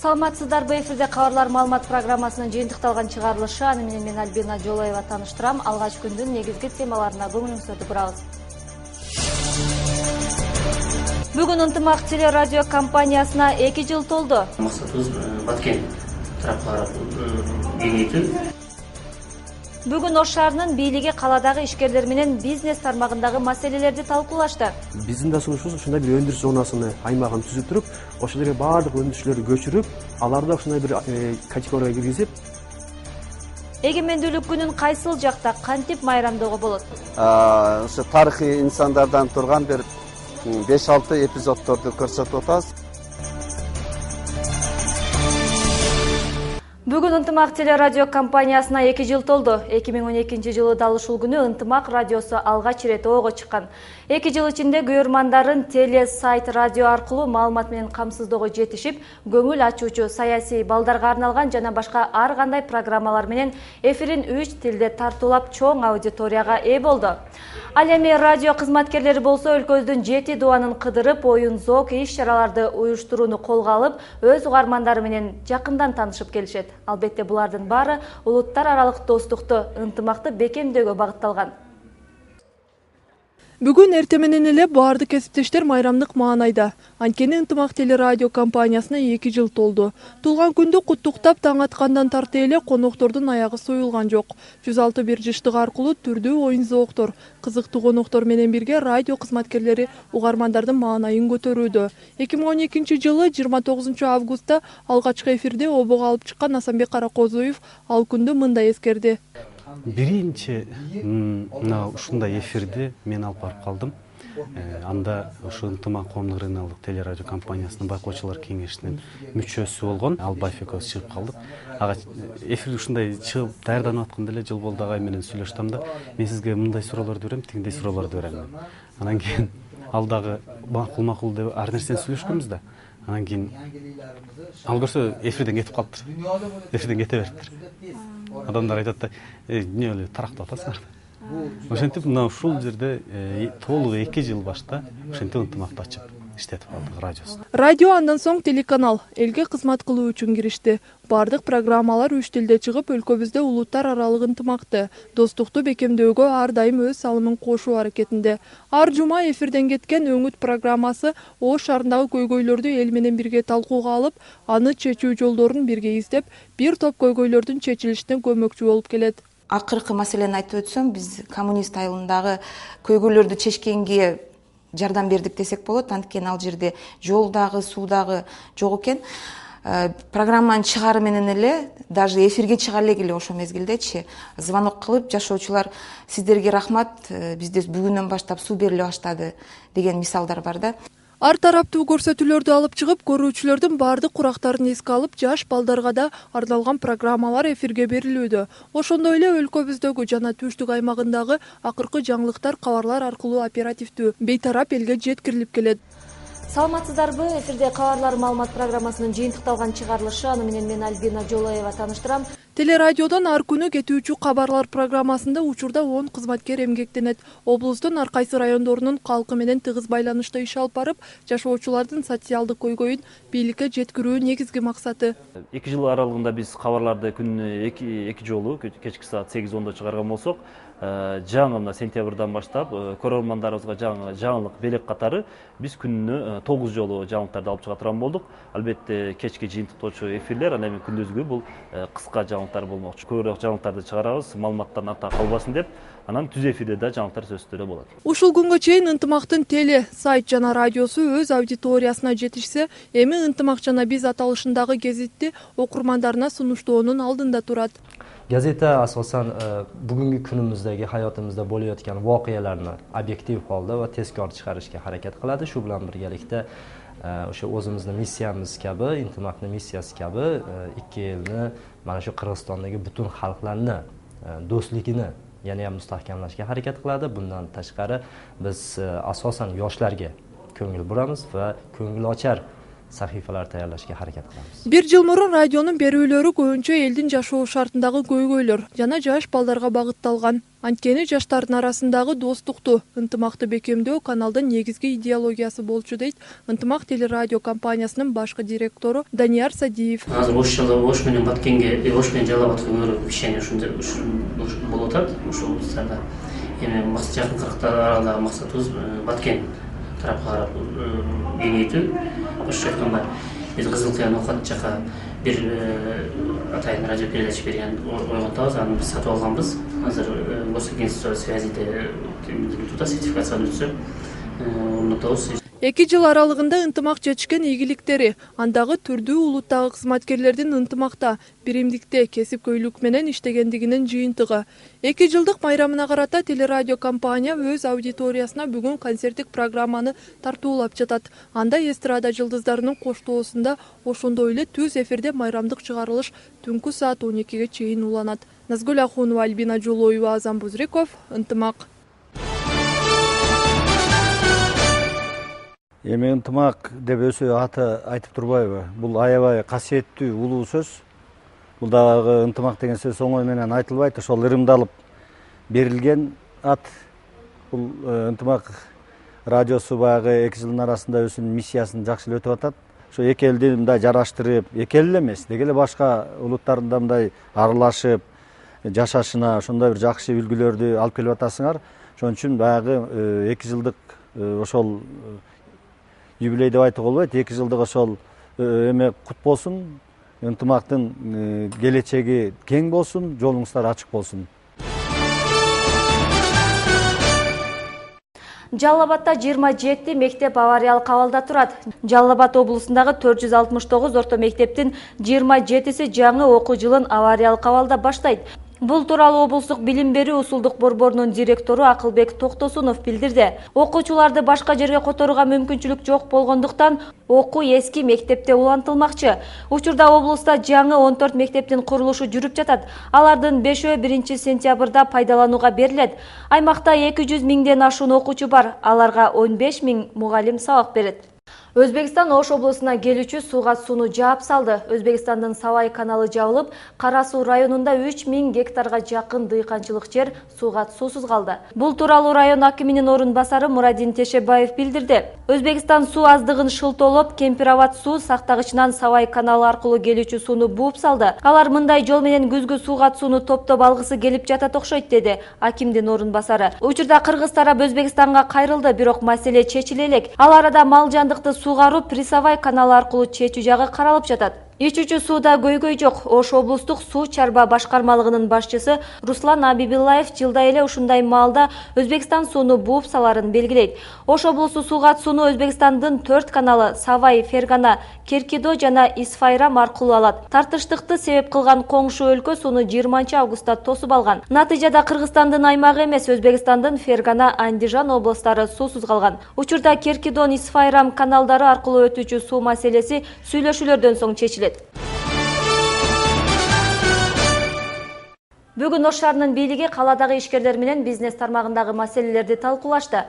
Саламатсыздарбы, эфирде кабарлар маалымат программасынын жыйынтыкталган чыгарылышы. Аны менен мен Альбина Жолоева тааныштырам. Алгач күндүн негизги темаларына көңүлүңүздү бурабыз. Бүгүн Ынтымак телерадио компаниясына 2 жыл толду. Максатыбыз Баткен тараптары кеңейтүү. Бүгүн Ош шаарынын бийлиги каладагы ишкерлер менен бизнес тармагындагы маселелерди талкуулашты. Биздин да сунушубуз ушундай бир өндүрүш зонасыны аймагын түзүп туруп, ошол жерге баардык өндүрүшлөрдү көчүрүп, аларды ушундай бир категорияга киргизип, Эгемендүүлүк күнүн кайсыл жакта кантип майрамдоого болот? Ошо тарыхый инсандардан турган бир 5-6 эпизоддорду көрсөтүп атабыз. Бүгүн Ынтымак телерадио компаниясына 2 жыл толду. 2012 жылы дал ушул күнү Ынтымак радиосу алгач ирет оого чыккан. 2 жыл ичинде көрөрмандарын теле, сайт, радио аркылуу маалымат менен камсыздоого жетишип, көңүл ачуучу саясий, балдарга арналган жана башка ар кандай программалар менен эфирин 3 тилде тартуулап чоң аудиторияга ээ болду. Ал эми радио кызматкерлери болсо өлкөбүздүн 7 дубанын кыдырып, оюн зоок иш-чараларды уюштурууну колго алып, өз угармандары менен жакындан таанышып келишет. Албетте булардын баары улуттар аралык достукту, ынтымакты бекемдөөгө багытталган. Бүгүн эртең менен эле баардык кесиптештер майрамдык маанайда. Анткени Ынтымак телерадио компаниясына 2 жыл толду. Тулган күндү куттуктап таң аткандан тарты эле коноктордун аягы союлган жок. 106 бир жыштык аркылуу түрдүү оюн зооктор, кызыктуу коноктор менен бирге радио кызматкерлери угармандардын маанайын көтөрүүдө. 2012 жылы 29 августта алгачкы эфирде обого алып чыккан Асанбек Каракозуев ал күндү мындай эскерди. Биринчи ушундай эфирди мен алып барып калдым. Анда ушу Ынтымак коомдук регионалдык телерадио компаниясынын байкоочулар кеңешинин мүчөсү болгон Албаев экөөбүз чыгып калдык. Ага эфир ушундай чыгып даярданып атканда эле жыл болду агай менен сүйлөштүм да, мен сизге мындай суроолорду берем, тигиндей суроолорду берем. Анан кийин ал дагы макул деп ар нерсени сүйлөшкөнбүз да. Анан кийин ал көрсө эфирден кетип калыптыр. Эфирден кете бериптир. Адамдар айтат да, эмне эле тарактап атасыңар. Ошентип мына ушул жерде толук 2 жыл башта ошентип ынтымакты ачып иштетип калдык радиосун. Радио андан соң телеканал элге кызмат кылуу үчүн киришти. Бардык программалар 3 тилде чыгып, өлкөбүздө улуттар аралык ынтымакты, достукту бекемдөөгө ар дайым өз салымын кошуу аракетинде. Ар жума эфирден кеткен Өңүт программасы Ош шаарындагы көйгөйлөрдү эл менен бирге талкууга алып, аны чечүү жолдорун бирге издеп, бир топ көйгөйлөрдүн чечилишине көмөкчү болуп келет. Акыркы маселени айтып өтсөм, биз коммунист айылындагы көйгөйлөрдү чечкенге жардам бердик десек болот. Анткени ал жерде жолдагы, суудагы жок экен. Программанын чыгары менен эле, даже эфирге чыга эле ошол мезгилдечи звонок кылып, жашоочулар сиздерге рахмат, бизде бүгүнөн баштап суу бериле баштады деген мисалдар бар да. Ар тараптуу көрсөтүүлөрдү алып чыгып, көрүүчүлөрдүн баардык курактарын эске алып, жаш балдарга да арналган программалар эфирге берилүүдө. Ошондой эле өлкөбүздөгү жана түштүк аймагындагы акыркы жаңылыктар кабарлар аркылуу оперативдүү, бейтарап элге жеткирилип келет. Саламатсыздарбы, эфирде кабарлар маалымат программасынын жыйынтыкталган чыгарылышы. Аны менен мен Альбина Жолоева тааныштырам. Телерадиодон ар күнү кетүүчү кабарлар программасында учурда 10 кызматкер эмгектенет. Облустун ар кайсы райондорунун калкы менен тыгыз байланышта иш алып барып, жашоочулардын социалдык көйгөйүн бийликке жеткирүү негизги максаты. 2 жыл аралыгында биз кабарларды күнүнө 2 жолу кечки саат 8:10 чыгарган болсок, жаңы мына сентябрдан баштап көрөрмандарыбызга жаңылык белек катары биз күнүнө 9 жолу жаңылыктарды алып чыга турган болдук. Албетте кечки жыйынтыктоочу эфирлер, анан эми күндүзгү бул кыска жаңылыктар болмокчу. Көбүрөөк жаңылыктарды чыгарабыз, маалыматтан арта калбасын деп, анан түз эфирде да жаңылыктар сөзсүз эле болот. Ушул күнгө чейин Ынтымактын теле, сайт жана радиосу өз аудиториясына жетишсе, эми Ынтымак жана биз аталышындагы гезитти окурмандарына сунуштоонун алдында турат. Gazeta asosan bugungi kunimizdagi hayotimizda bo'layotgan voqealarni obyektiv holda va tezkor chiqarishga harakat qiladi. Shu bilan birgalikda o'sha o'zimizni missiyamiz kabi, Intimakning missiyasi kabi ikki elni, mana shu Qirg'izistondagi butun xalqlarni do'stligini yana ham mustahkamlashga harakat qiladi. Bundan tashqari biz asosan yoshlarga ko'ngil buramiz va ko'ngilochar sahifalar tayyorlashga harakat qilamiz. 1 жыл мурун радионун берүүлөрү көбүнчө элдин жашоо шартындагы көйгөйлөр жана жаш балдарга багытталган. Анткени жаштардын арасындагы достукту, ынтымакты бекемдөө каналдын негизги идеологиясы болчу дейт Ынтымак телерадио компаниясынын башкы директору Данияр Садиев. Азыр Ош менен Баткенге, Ош менен Жалал Абадка көбүрөөк ишени ушундай болуп атат ушул облустарда. Эми максат жакын кыркта аралыгындагы максатыбыз Баткен тарапка карап кеңейтүү. Ошо айтканда биз Кызыл Кыян Окат жака бир атайын радио передача берген ойгонтабыз, аны биз сатып алганбыз. Азыр госагентство связиде сертификация өтсө, орнотобуз. 2 жыл аралыгында ынтымак жетишкен ийгиликтери, андагы түрдүү улуттагы кызматкерлердин ынтымакта, биримдикте, кесипкөйлүк менен иштегендигинин жыйынтыгы. 2 жылдык майрамына карата телерадио компания өз аудиториясына бүгүн концерттик программаны тартуулап жатат. Анда эстрада жылдыздарынын коштоосунда ошондой эле түз эфирде майрамдык чыгарылыш түнкү саат 12ге чейин уланат. Назгүл Ахунова, Альбина Жолоева, Азам Бузриков, Ынтымак. Эми ынтымак деп өзү аты айтып турбайбы? Бул аябай касиеттүү улуу сөз. Бул дагы ынтымак деген сөз оңой менен айтылбайт. Ошол ырымдалып берилген ат. Бул ынтымак радиосу баягы 2 жылдын арасында өзүнүн миссиясын жакшы эле өтүп атат. Ошо эки элди мындай жараштырып, эки эл эмес, деги эле башка улуттардын да мындай аралашып жашашына ошондой бир жакшы үлгүлөрдү алып келип атасыңар. Ошон үчүн баягы 2 жылдык ошол юбилей деп айтууга болбойт. 2 жылдык ошол эме кут болсун. Ынтымактын келечеги кең болсун, жолуңуздар ачык болсун. Жалал Абадта 27 мектеп авариялык абалда турат. Жалал Абад облусундагы 469 орто мектептин 27си жаңы окуу жылын авариялык абалда баштайт. Бул тууралуу облустук билим берүү усулдук борборунун директору Акылбек Токтосунов билдирди. Окуучуларды башка жерге которууга мүмкүнчүлүк жок болгондуктан окуу эски мектепте улантылмакчы. Учурда облуста жаңы 14 мектептин курулушу жүрүп жатат. Алардын 5-өө 1 сентябрда пайдаланууга берилет. Аймакта 200 миңден ашуун окуучу бар. Аларга 15 миң мугалим сабак берет. Өзбекстан Ош облусуна келүүчү сууга сууну жаап салды. Өзбекстандын Савай каналы жабылып, Кара Суу районунда 3000 гектарга жакын дыйканчылык жер сууга суусуз калды. Бул тууралуу район акиминин орун басары Мурадин Тешебаев билдирди. Өзбекстан суу аздыгын шылтоолоп, Кемпирабад суу сактагычынан Савай каналы аркылуу келүүчү сууну бууп салды. Алар мындай жол менен күзгү сууга сууну топтоп алгысы келип жатат окшойт, деди акимдин орун басары. Учурда кыргыз тарап Өзбекстанга кайрылды, бирок маселе чечиле элек. Ал арада мал жандыкты суугаруу Присавай каналы аркылуу чечүү жагы каралып жатат. Ичүүчү сууда көйгөй жок. Ош облустук суу чарба башкармалыгынын башчысы Руслан Абибиллаев жылда эле ушундай маалда Өзбекстан сууну бууп саларын белгилейт. Ош облусу сууга сууну Өзбекстандын 4 каналы Савай, Фергана, Керкидо жана Исфайрам аркылуу алат. Тартыштыкты себеп кылган коңшу өлкө сууну 20 августта тосуп алган. Натыйжада Кыргызстандын аймагы эмес, Өзбекстандын Фергана, Андижан облустары суусуз калган. Учурда Керкидон, Исфайрам каналдары аркылуу өтүүчү суу маселеси сүйлөшүүлөрдөн соң чечилет. Бүгүн Ош шаарынын бийлиги каладагы ишкерлер менен бизнес тармагындагы маселелерди талкуулашты.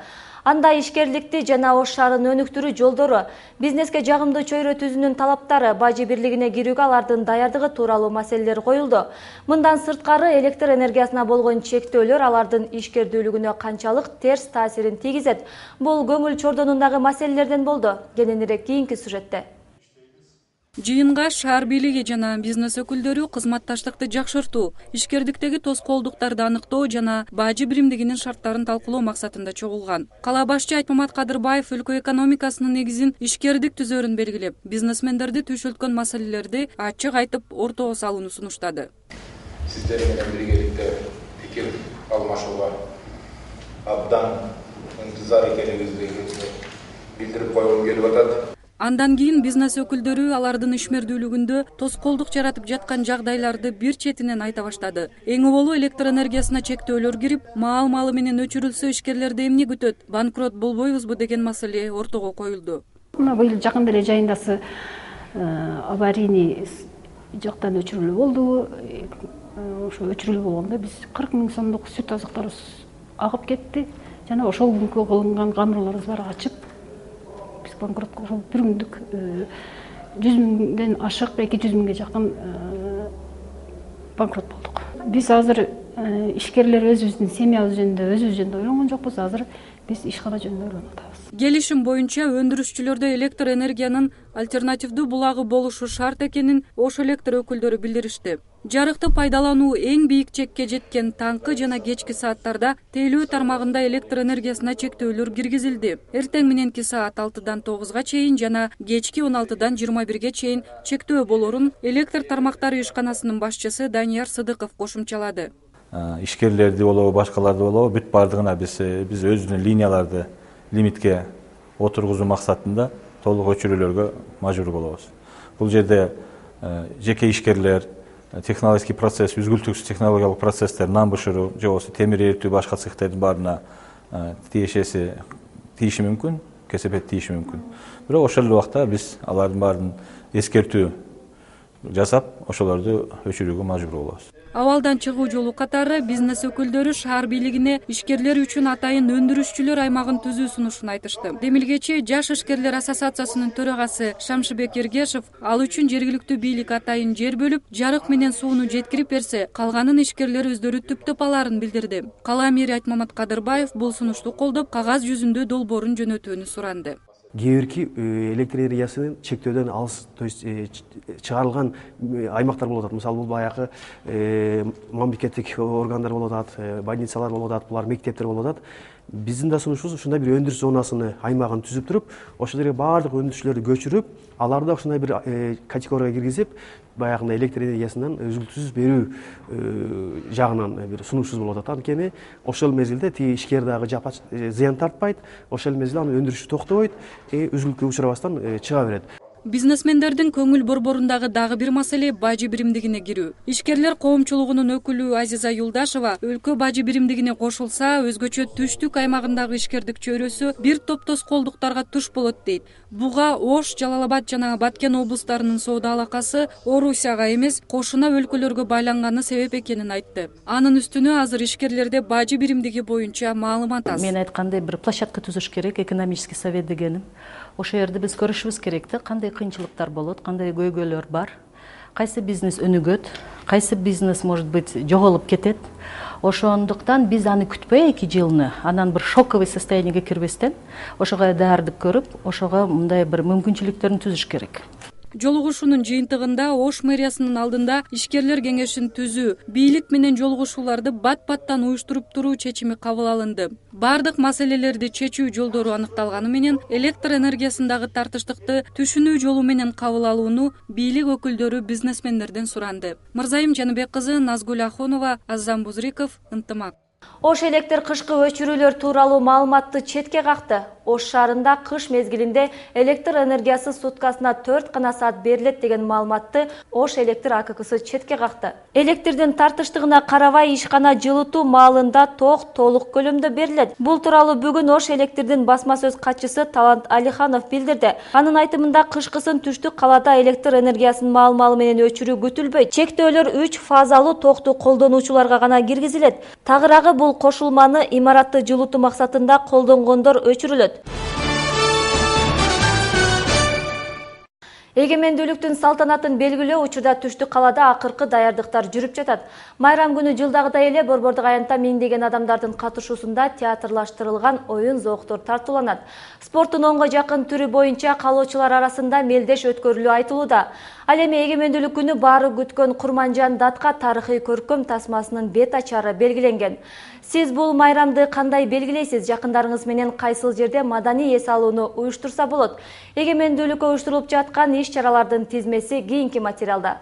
Анда ишкерликти жана Ош шаарынын өнүктүрүү жолдору, бизнеске жагымдуу чөйрө түзүүнүн талаптары, бажы бирлигине кирүүгө алардын даярдыгы тууралуу маселелер коюлду. Мындан сырткары электр энергиясына болгон чектөөлөр алардын ишкердүүлүгүнө канчалык терс таасирин тийгизет. Бул көңүл чордонундагы маселелерден болду. Кененирээк кийинки сюжетте. Жыйынга шаар бийлиги жана бизнес өкүлдөрү кызматташтыкты жакшыртуу, ишкердиктеги тоскоолдуктарды аныктоо жана бажы биримдигинин шарттарын талкуулоо максатында чогулган. Кала башчы Айтмамат Кадырбаев өлкө экономикасынын негизин ишкердик түзөрүн белгилеп, бизнесмендерди түйшөлткөн маселелерди ачык айтып ортого салууну сунуштады. Сиздер менен биргеликте пикир алмашууга абдан ынтызар экенибизди билдирип койгум келип атат. Андан кийин бизнес өкүлдөрү алардын ишмердүүлүгүндө тоскоолдук жаратып жаткан жагдайларды бир четинен айта баштады. Эң оболу электр энергиясына чектөөлөр кирип, маал-малы менен өчүрүлсө ишкерлерди эмне күтөт? Банкрот болбойбузбу деген маселе ортого коюлду. Мына быйыл жакында эле жайындасы аварийный жактан өчүрүлүү болду. Ошо өчүрүлүү болгондо биз 40 миң сомдук сүт азыктарыбыз агып кетти. Жана ошол күнкү кылынган камыраларыбыз бар ачып биз банкротко ошол бир күндүк 100 миңден ашык 200 миңге жакын банкрот болдук. Биз азыр ишкерлер өзүбүздүн семьябыз жөнүндө ойлонгон жокпуз. Азыр биз ишкана жөнүндө ойлонуп атабыз. Келишим боюнча өндүрүшчүлөрдө электр энергиянын альтернативдүү булагы болушу шарт экенин Ош электр өкүлдөрү билдиришти. Жарыкты пайдалануу эң бийик чекке жеткен таңкы жана кечки сааттарда тейлөө тармагында электр энергиясына чектөөлөр киргизилди. Эртең мененки саат 6-дан 9-га чейин жана кечки 16-дан 21-ге чейин чектөө болорун электр тармактары ишканасынын башчысы Данияр Сыдыков кошумчалады. Ишкерлерди болобу, башкаларды болобу бүт бардыгына биз өзүнүн линияларды лимитке отургузуу максатында толук өчүрүүлөргө мажбур болобуз. Бул жерде жеке ишкерлер, технологический процесс, үзгүлтүксүз технологиялык процесстер, нан бышыруу, же болбосо темир эритүү, башка цехтердин баарына тийиши мүмкүн, кесепет тийиши мүмкүн. Бирок ошол эле убакта биз алардын баарын эскертүү жасап, ошолорду өчүрүүгө мажбур болобуз. Абалдан чыгуу жолу катары бизнес өкүлдөрү шаар бийлигине ишкерлер үчүн атайын өндүрүшчүлөр аймагын түзүү сунушун айтышты. Демилгечи Жаш ишкерлер ассоциациясынын төрагасы Шамшыбек Эргешев ал үчүн жергиликтүү бийлик атайын жер бөлүп, жарык менен сууну жеткирип берсе, калганын ишкерлер өздөрү түптөп аларын билдирди. Кала мэри Айтмамат Кадырбаев бул сунушту колдоп, кагаз жүзүндө долбоорун жөнөтүүнү суранды. Кээ бирки электр энергиясынын чектөөдөн алыс, то есть чыгарылган аймактар болуп атат. Мисалы бул баягы мамлекеттик органдар болуп атат, больницалар болуп атат, булар мектептер болуп атат. Биздин да сунушубуз ушундай бир өндүрүш зонасыны аймагын түзүп туруп, ошол жерге баардык өндүрүшчүлөрдү көчүрүп, аларды ушундай бир категорияга киргизип, баягындай электр энергиясынан үзүлтүсүз берүү жагынан бир сунушубуз болуп атат. Анткени ошол мезгилде тиги ишкер дагы жапа зыян тартпайт, ошол мезгилде анын өндүрүшү токтобойт, үзүлүккө учурабастан чыга берет. Бизнесмендердин көңүл борборундагы дагы бир маселе бажы биримдигине кирүү. Ишкерлер коомчулугунун өкүлү Азиза Юлдашева өлкө бажы биримдигине кошулса, өзгөчө түштүк аймагындагы ишкердик чөйрөсү бир топ тоскоолдуктарга туш болот дейт. Буга Ош, Жалал-Абад жана Баткен облустарынын соода алакасы Орусияга эмес, кошуна өлкөлөргө байланганы себеп экенин айтты. Анын үстүнө азыр ишкерлерде бажы биримдиги боюнча маалымат аз. Мен айткандай бир площадка түзүш керек, экономический совет дегеним. Ошол жерде биз көрүшүбүз керек да, кандай кыйынчылыктар болот, кандай көйгөйлөр бар, кайсы бизнес өнүгөт, кайсы бизнес может быть жоголуп кетет. Ошондуктан биз аны күтпөй 2 жылны, анан бир шоковый состояниеге кирбестен, ошого даярдык көрүп, ошого мындай бир мүмкүнчүлүктөрүн түзүш керек. Жолугушуунун жыйынтыгында Ош мэриясынын алдында ишкерлер кеңешин түзүү, бийлик менен жолугушууларды бат-баттан уюштуруп туруу чечими кабыл алынды. Бардык маселелерди чечүү жолдору аныкталганы менен электр энергиясындагы тартыштыкты түшүнүү жолу менен кабыл алууну бийлик өкүлдөрү бизнесмендерден суранды. Мырзайым Жаныбек кызы, Назгүл Ахонова, Азам Бузриков, Ынтымак. Ош электр кышкы өчүрүүлөр тууралуу маалыматты четке какты. Ош шаарында кыш мезгилинде электр энергиясы суткасына 4 гана саат берилет деген маалыматты Ош электр АККсы четке какты. Электрдин тартыштыгына карабай ишкана жылытуу маалында ток толук көлөмдө берилет. Бул тууралуу бүгүн Ош электрдин басма сөз катчысы Талант Алиханов билдирди. Анын айтымында кышкысын түштүк калаада электр энергиясынын маалмалы менен өчүрүү күтүлбөйт. Чектөөлөр 3 фазалуу токту колдонуучуларга гана киргизилет. Тагыраагы бул кошулманы имаратты жылытуу максатында колдонгондор өчүрүлөт. Эгемендүүлүктүн салтанатын белгилөө учурда түштүк калаада акыркы даярдыктар жүрүп жатат. Майрам күнү жылдагыдай эле Борбордук аянтта миңдеген адамдардын катышуусунда театрлаштырылган оюн зооктор тартууланат. Спорттун 10га жакын түрү боюнча каалоочулар арасында мелдеш өткөрүлүү айтылууда. Ал эми эгемендүүлүк күнү баары күткөн Курманжан Датка тарыхый көркөм тасмасынын бет ачары белгиленген. Сиз бул майрамды кандай белгилейсиз? Жакындарыңыз менен кайсыл жерде маданий эс алууну уюштурса болот? Эгемендүүлүккө уюштурулуп жаткан иш-чаралардын тизмеси кийинки материалда.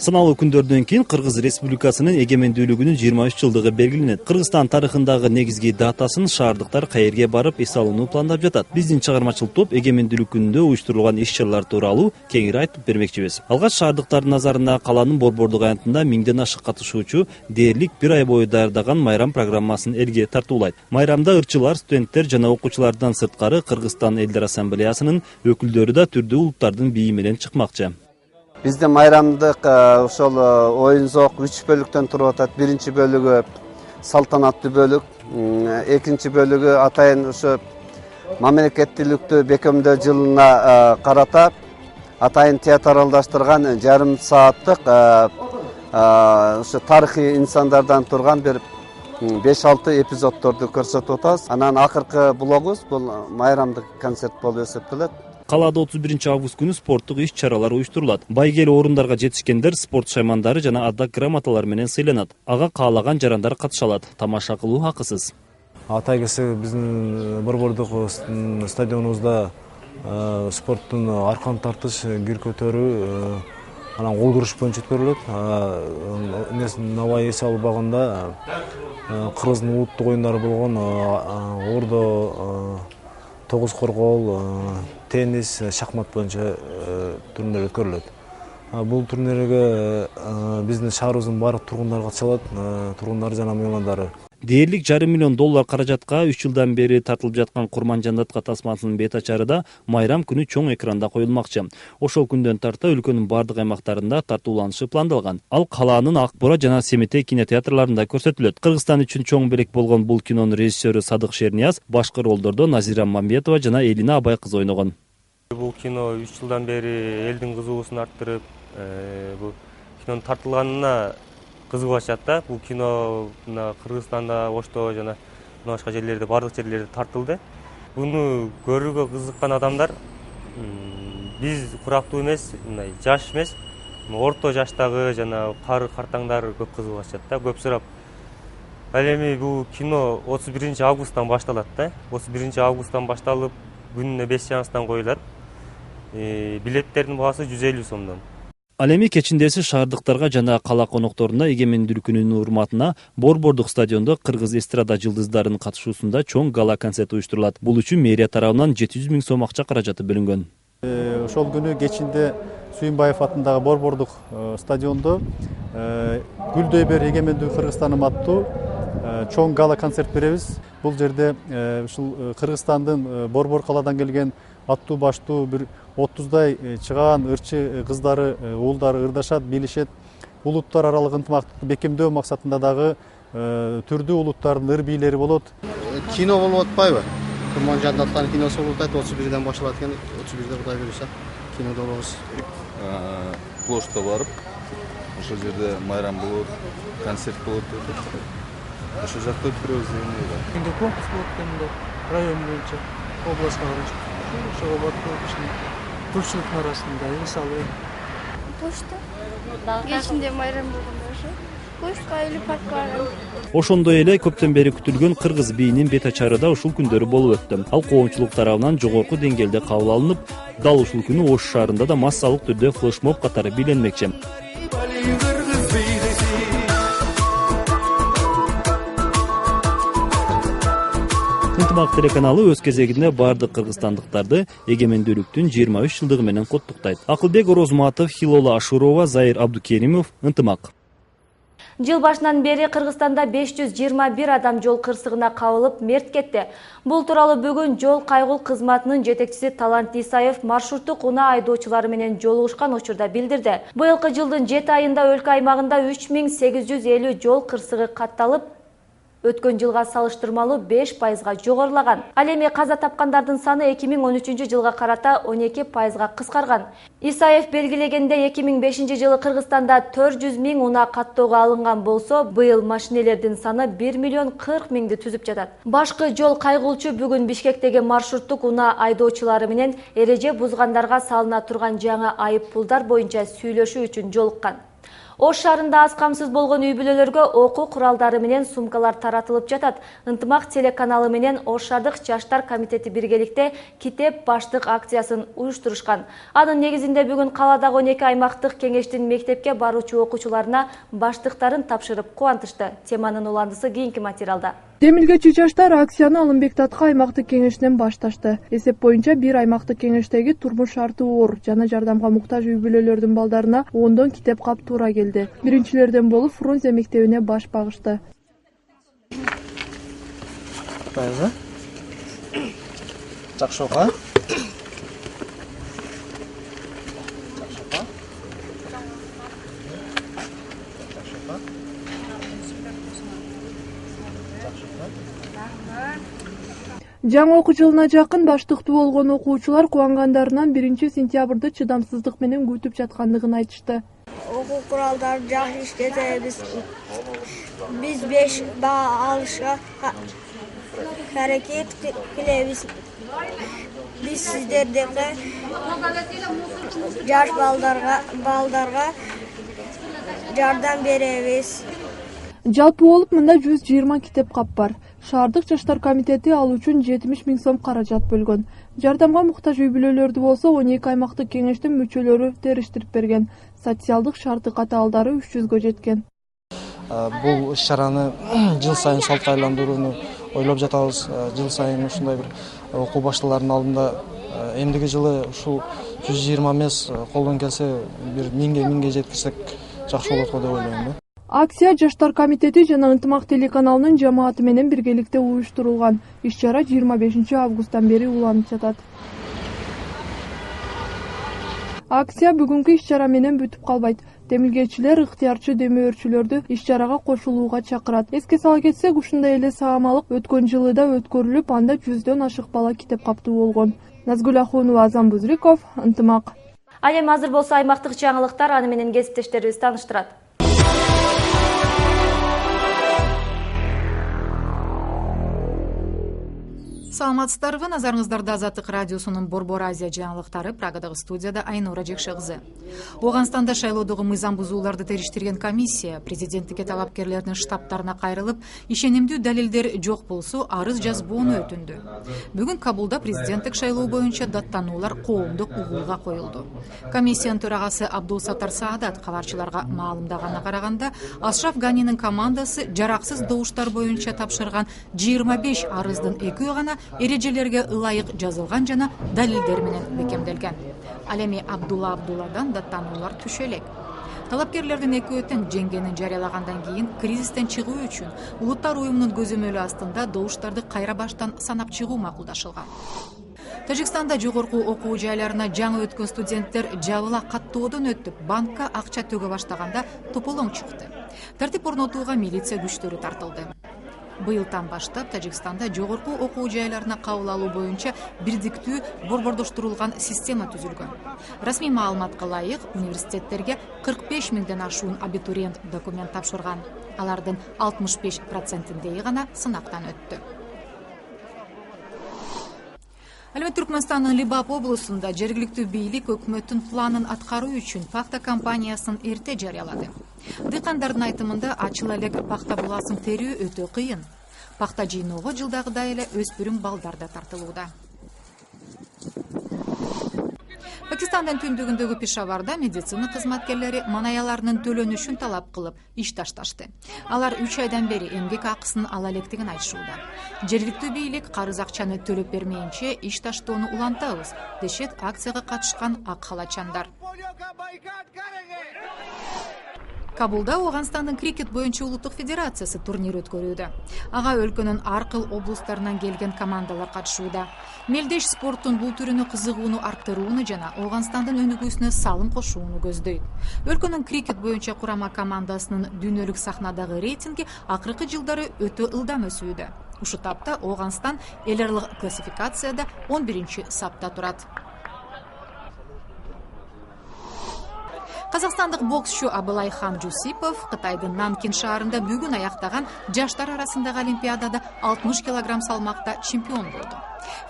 Сыналуу күндөрдөн кийин Кыргыз Республикасынын эгемендүүлүгүнүн 23 жылдыгы белгиленет. Кыргызстан тарыхындагы негизги датасын шаардыктар каерге барып эс алууну пландап жатат. Биздин чыгармачыл топ эгемендүүлүк күнүндө уюштурулган иш-чаралар тууралуу кеңири айтып бермекчибиз. Алгач шаардыктардын назарында каланын Борбордук аянтында миңден ашык катышуучу дээрлик бир ай бою даярдаган майрам программасын элге тартуулайт. Майрамда ырчылар, студенттер жана окуучулардан сырткары Кыргызстан элдер ассамблеясынын өкүлдөрү да түрдүү улуттардын бийи менен чыкмакчы. Бизде майрамдык ошол оюн зоок 3 бөлүктөн туруп атат. Биринчи бөлүгү салтанаттуу бөлүк, экинчи бөлүгү атайын ошо мамлекеттүүлүктү бекемдөө жылына карата атайын театралдаштырган жарым сааттык ушу тарыхый инсандардан турган бир 5-6 эпизоддорду көрсөтүп атабыз. Анан акыркы блогубуз бул майрамдык концерт болуп эсептелет. Калаада 31 август күнү спорттук иш-чаралар уюштурулат. Байгеле орундарга жетишкендер спорт шаймандары жана ада грамоталар менен сыйланат. Ага каалаган жарандар катыша алат. Тамаша кылуу акысыз. Атайгысы биздин борбордук стадионубузда спорттун аркан тартыш, гир көтөрүү, анан кол куруш боюнча өткөрүлөт. Набай эс албагында кыргыздын улуттук оюндары болгон ордо, тогуз коргоол, теннис, шахмат боюнча турнир өткөрүлөт. Бул турнирге биздин шаарыбыздын баардык тургундары катыша алат, тургундар жана меймандары. Дээрлик $500 миллион каражатка 3 жылдан бери тартылып жаткан Курман-Жандатка тасмасынын бет ачары майрам күнү чоң экранда коюлмакчы. Ошол күндөн тарта өлкөнүн бардык аймактарында тартууланышы пландалган. Ал калаанын Ак Бура жана Семетей кинотеатрларында көрсөтүлөт. Кыргызстан үчүн чоң белек болгон бул кинонун режиссеру Садык Шернияз, башкы ролдордо Назира Мамбетова жана Элина Абай кызы ойногон. Бул кино 3 жылдан бери элдин кызыгуусун арттырып, бул кинонун тартылганына кызыгып атышат да. Бул кино Кыргызстанда, Ошто жана башка жерлерде, бардык жерлерде тартылды. Буну көрүүгө кызыккан адамдар биз курактуу эмес, мындай жаш эмес, орто жаштагы жана картаңдар көп кызыгып атышат да, көп сурап. Ал эми бул кино 31 августтан башталат да. 31 августтан башталып, күнүнө 5 сеанстан коюлат. Билеттердин баасы 150 сомдон. Ал эми кечиндеси шаардыктарга жана кала конокторуна эгемендүүлүк күнүнүн урматына Борбордук стадиондо кыргыз эстрада жылдыздарынын катышуусунда чоң гала концерт уюштурулат. Бул үчүн мэрия тарабынан 700 000 сом акча каражаты бөлүнгөн. Ошол күнү кечинде Сүйүнбаев атындагы Борбордук стадиондо Гүлдөй бер эгемендүү Кыргызстаным аттуу чоң гала концерт беребиз. Бул жерде ушул Кыргызстандын Борбор каладан келген аттуу баштуу бир 30дай чыгаан ырчы кыздары, уулдары ырдашат, билишет. Улуттар аралык ынтымактыкты бекемдөө максатында дагы түрдүү улуттардын ыр бийлери болот. Кино болуп атпайбы? Курман-Жандаттын киносу болуп атат, 31ден башталат экен, 31де Кудай буюрса кинодо болобуз. Плошта барып, ошол жерде майрам болот, концерт болот. Ошол жакта өткөрөбүз деген ойдо. Эми конкурс болот экен район боюнча, областка караш. Ошого барып көпчүлүктүн арасында эс алып. Плошта. Кечинде майрам болгондо ошо. Плошта или паркка. Ошондой эле көптөн бери күтүлгөн кыргыз бийинин бет ачары да ушул күндөрү болуп өттү. Ал коомчулук тарабынан жогорку деңгээлде кабыл алынып, дал ушул күнү Ош шаарында да массалык түрдө флешмоб катары бийлөнмөкчү. Ынтымак телеканалы өз кезегинде бардык кыргызстандыктарды эгемендүүлүктүн 23 жылдыгы менен коттуктайт. Акылбек Орозматов, Хилола Ашурова, Заир Абдукеримов, Ынтымак. Жыл башынан бери Кыргызстанда 521 адам жол кырсыгына кабылып мерт кетти. Бул тууралуу бүгүн жол кайгыл кызматынын жетекчиси Талант Исаев маршруттук унаа айдоочулары менен жолугушкан учурда билдирди. Быйылкы жылдын 7 айында өлкө аймагында 3850 жол кырсыгы катталып, өткөн жылга салыштырмалуу 5%га жогорулаган. Ал эми каза тапкандардын саны 2013 жылга карата 12%га кыскарган. Исаев белгилегенде 2005 жылы Кыргызстанда 400 000 унаа каттоого алынган болсо, быйыл машинелердин саны 1 миллион 40 миңди түзүп жатат. Башкы жол кайгылчу бүгүн Бишкектеги маршруттук унаа айдоочулары менен эреже бузгандарга салына турган жаңы айып пулдар боюнча сүйлөшүү үчүн жолуккан. Ош шаарында аз камсыз болгон үй бүлөлөргө окуу куралдары менен сумкалар таратылып жатат. Ынтымак телеканалы менен Ош шаардык жаштар комитети биргеликте китеп баштык акциясын уюштурушкан. Анын негизинде бүгүн каладагы 12 аймактык кеңештин мектепке баруучу окуучуларына баштыктарын тапшырып кубантышты. Теманын уландысы кийинки материалда. Демилгечи жаштар акцияны Алымбек Татка аймактык кеңешинен башташты. Эсеп боюнча бир аймактык кеңештеги турмуш шарты оор жана жардамга муктаж үй бүлөлөрдүн балдарына 10 китеп кап туура келди. Биринчилерден болуп Фрунзе мектебине баш багышты. Жакшы окуу. Жаңы окуу жылына жакын баштыктуу болгон окуучулар кубангандарынан 1-сентябрды чыдамсыздык менен күтүп жаткандыгын айтышты. Окуу куралдары жакшы иштетебиз. Биз 5 баа алышка аракет кылебиз. Биз сиздердеки жаш балдарга жардам беребиз. Жалпы болуп мында 120 китеп кап бар. Шаардык жаштар комитети ал үчүн 70 000 сом каражат бөлгөн. Жардамга муктаж үй бүлөлөрдү болсо 12 аймактык кеңештин мүчөлөрү териштирип берген. Социалдык шарты катаалдары 300гө жеткен. Бул иш-чараны жыл сайын салтка айландырууну ойлоп жатабыз. Жыл сайын ушундай бир окуу башталарынын алдында эмдиги жылы ушул 120 эмес, колдон келсе бир 1000ге жеткирсек жакшы болот го деп ойлойм. Акция Жаштар комитети жана Ынтымак телеканалынын жамааты менен биргеликте уюштурулган. Иш-чара 25 августтан бери уланып жатат. Акция бүгүнкү иш-чара менен бүтүп калбайт. Демилгечилер ыктыярчы демөөрчүлөрдү иш-чарага кошулууга чакырат. Эске сала кетсек, ушундай эле саамалык өткөн жылы да өткөрүлүп, анда 100дөн ашык бала китеп каптуу болгон. Назгүл Ахунова, Азам Бузриков, Ынтымак. Ал эми азыр болсо аймактык жаңылыктар, аны менен кесиптештерибиз тааныштырат. Саламатсыздарбы, назарыңыздарда Азаттык радиосунун Борбор Азия жаңылыктары, Прагадагы студияда Айнура Жекшегизы. Оганстанда шайлоодогу мыйзам бузууларды териштирген комиссия президенттикке талапкерлердин штабтарына кайрылып, ишенимдүү далилдер жок болсо арыз жазбоону өтүндү. Бүгүн Кабулда президенттик шайлоо боюнча даттануулар коомдук угулга коюлду. Комиссиянын төрагасы Абдулсаттар Саадат кабарчыларга маалымдаганына караганда, Ашраф Ганинин командасы жараксыз добуштар боюнча тапшырган 25 арыздын 2 гана эрежелерге ылайык жазылган жана далилдер менен бекемделген. Ал эми Абдулла Абдулладан даттануулар түшө элек. Талапкерлердин экөө тең жеңгенин жарыялагандан кийин кризистен чыгуу үчүн Улуттар уюмунун көзөмөлү астында добуштарды кайра баштан санап чыгуу макулдашылган. Тажикстанда жогорку окуу жайларына жаңы өткөн студенттер жабыла каттоодон өтүп, банкка акча төгө баштаганда тополоң чыкты. Тартип орнотууга милиция күчтөрү тартылды. Быйылдан баштап Тажикстанда жогорку окуу жайларына кабыл алуу боюнча бирдиктүү борбордоштурулган система түзүлгөн. Расмий маалыматка ылайык, университеттерге 45 000ден ашуун абитуриент документ тапшырган. Алардын 65%-ндеги гана сынактан өттү. Ал эми Түркмөнстандын Либап облусунда жергиликтүү бийлик өкмөттүн планын аткаруу үчүн пахта компаниясын эрте жарыялады. Дыйкандардын айтымында ачыла элек пахта буласын терүү өтө кыйын. Пахта жыйноого жылдагыдай эле өспүрүм балдар да тартылууда. Пакистандын түндүгүндөгү Пешаварда медицина кызматкерлери манаяларынын төлөнүшүн талап кылып иш ташташты. Алар 3 айдан бери эмгек акысын ала электигин айтышууда. Жергиликтүү бийлик карыз акчаны төлөп бермейинче иш таштоону улантабыз, дешет акцияга катышкан ак халачандар. Кабулда Оганстандын крикет боюнча улуттук федерациясы турнир өткөрүүдө. Ага өлкөнүн ар кыл облустарынан келген командалар катышууда. Мелдеш спорттун бул түрүнө кызыгууну арттырууну жана Оганстандын өнүгүүсүнө салым кошууну көздөйт. Өлкөнүн крикет боюнча курама командасынын дүйнөлүк сахнадагы рейтинги акыркы жылдары өтө ылдам өсүүдө. Ушу тапта Оганстан эл аралык классификацияда 11-сапта турат. Казакстандык боксчу Абылайхан Жусипов Кытайдын Нанкин шаарында бүгүн аяктаган жаштар арасындагы олимпиадада 60 кг салмакта чемпион болду.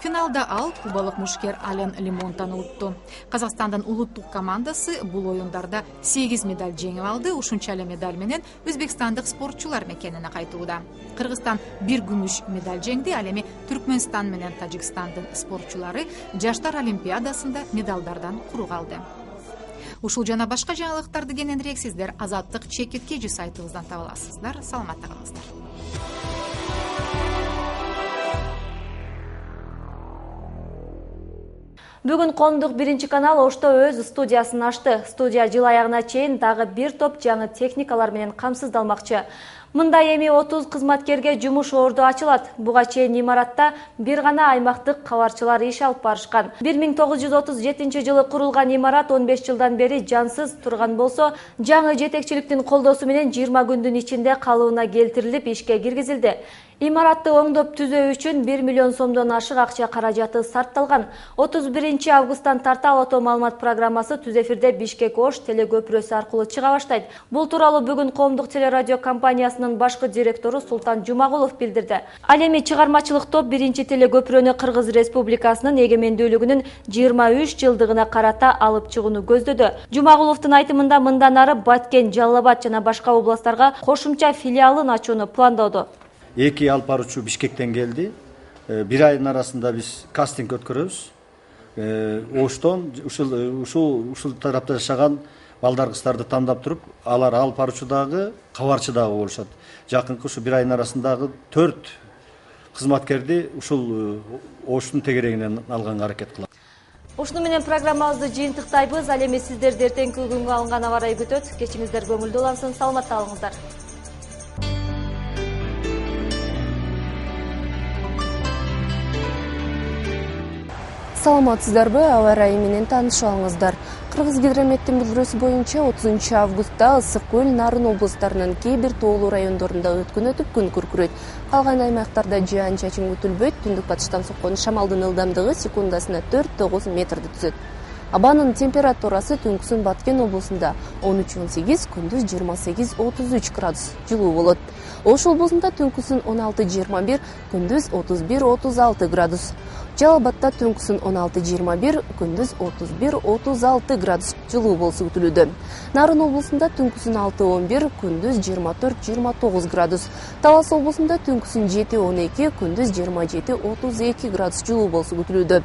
Финалда ал кубалык мушкер Ален Лимонтаны утту. Казакстандын улуттук командасы бул оюндарда 8 медаль жеңип алды. Ушунча эле медаль менен өзбекстандык спортчулар мекенине кайтууда. Кыргызстан 1 күмүш медаль жеңди. Ал эми Түркмөнстан менен Тажикстандын спортчулары жаштар олимпиадасында медалдардан куру калды. Ушул жана башка жаңылыктарды кененирээк сиздер Азаттык чекиткежи сайтыбыздан таба аласыздар. Саламатта калыңыздар. Бүгүн Коомдук 1-канал Ошто өз студиясын ачты. Студия жыл аягына чейин дагы бир топ жаңы техникалар менен камсыздалмакчы. Мында эми 30 кызматкерге жумуш орду ачылат. Буга чейин имаратта бир гана аймактык кабарчылар иш алып барышкан. 1937 жылы курулган имарат 15 жылдан бери жансыз турган болсо, жаңы жетекчиликтин колдоосу менен 20 күндүн ичинде калыбына келтирилип ишке киргизилди. Имаратты оңдоп түзөө үчүн 1 миллион сомдон ашык акча каражаты сарпталган. 31 августтан тарта Ала Тоо маалымат программасы түз эфирде Бишкек-Ош телекөпүрөсү аркылуу чыга баштайт. Бул тууралуу бүгүн Коомдук телерадио компаниясынын башкы директору Султан Жумагулов билдирди. Ал эми чыгармачылык топ биринчи телекөпүрөнү Кыргыз Республикасынын эгемендүүлүгүнүн 23 жылдыгына карата алып чыгууну көздөдү. Жумагуловдун айтымында мындан ары Баткен, Жалал Абад жана башка областтарга кошумча филиалын ачууну пландоодо. Эки алып баруучу Бишкектен келди. Бир айдын арасында биз кастинг өткөрөбүз. Оштон ушул тарапта жашаган балдар кыздарды тандап туруп, алар алып баруучу дагы, кабарчы дагы болушат. Жакынкы ушу бир айдын арасындагы 4 кызматкерди ушул Оштун тегерегинен алганга аракет кылабыз. Ушуну менен программабызды жыйынтыктайбыз. Ал эми сиздерди эртеңки күнгө алынган аба ырайы күтөт. Кечиңиздер көңүлдүү улансын, саламатта калыңыздар. Саламатсыздарбы, аба ырайы менен таанышып Кыргыз гидрометтин билдирүүсү боюнча 30 августта Ысык көл, Нарын облустарынын кээ бир тоолуу райондорунда өткөн өтүп күн күркүрөйт. Калган аймактарда жаан-чачын күтүлбөйт. Түндүк батыштан соккон шамалдын ылдамдыгы секундасына 4-9 метрди түзөт. Абанын температурасы түнкүсүн Баткен облусунда 13-18, күндүз 28-33 градус жылуу болот. Ош облусунда түнкүсүн 16-21, күндүз 31-36 градус. Жалал Абадта түнкүсүн 16-21, күндүз 31-36 градус жылуу болсу күтүлүүдө. Нарын облусунда түнкүсүн 6-11, күндүз 24-29 градус. Талас облусунда түнкүсүн 7-12, күндүз 27-32 градус жылуу болсу күтүлүүдө.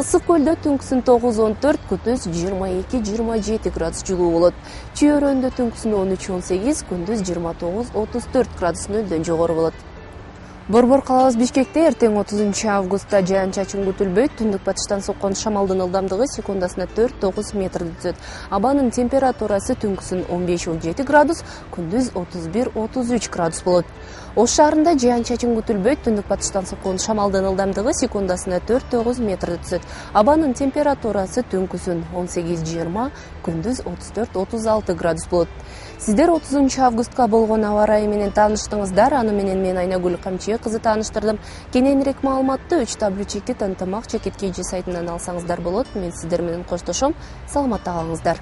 Ысык көлдө түнкүсүн 9-14, күндүз 22-27 градус жылуу болот. Чүй өрөөндө түнкүсүн 13-18, күндүз 29-34 градус нөлдөн жогору болот. Борбор калабыз Бишкекте эртең 30 августта жаан-чачын күтүлбөйт. Түндүк батыштан соккон шамалдын ылдамдыгы секундасына 4-9 метрди түзөт. Абанын температурасы түнкүсүн 15-17 градус, күндүз 31-33 градус болот. Ош шаарында жаан-чачын күтүлбөйт. Түндүк батыштан соккон шамалдын ылдамдыгы секундасына 4-9 метрди түзөт. Абанын температурасы түнкүсүн 18-20, күндүз 34-36 градус болот. Сиздер 30 августка болгон аба ырайы менен тааныштыңыздар. Аны менен мен Айнагүл Камчы кызы тааныштырдым. Кененирээк маалыматты 3W ынтымак чекит KG сайтынан алсаңыздар болот. Мен сиздер менен коштошом. Саламатта калыңыздар.